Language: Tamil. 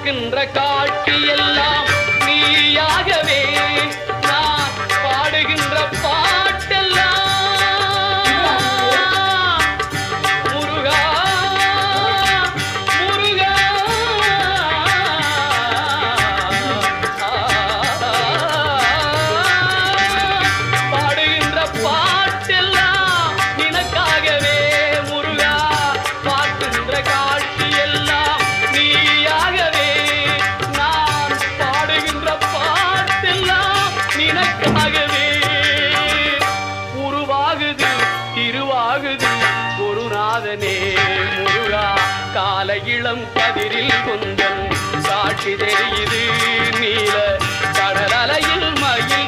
பார்க்கின்ற காட்சி எல்லாம் நீயாகவே நான் பாடுகின்ற பாட்டெல்லாம் முருகா முருகா பாடுகின்ற பாட்டெல்லாம் நினக்காகவே முருகா பார்க்கின்ற காட்சி எல்லாம் நீயாகவே நான் பாடுகின்ற பாட்டெல்லாம் நினக்காகவே உருவாகுது திருவாகுது குருநாதனே முருகா கால இளம் கதிரில் குந்தன் சாட்சி தெரியுது நீல கடலலையில் மயில்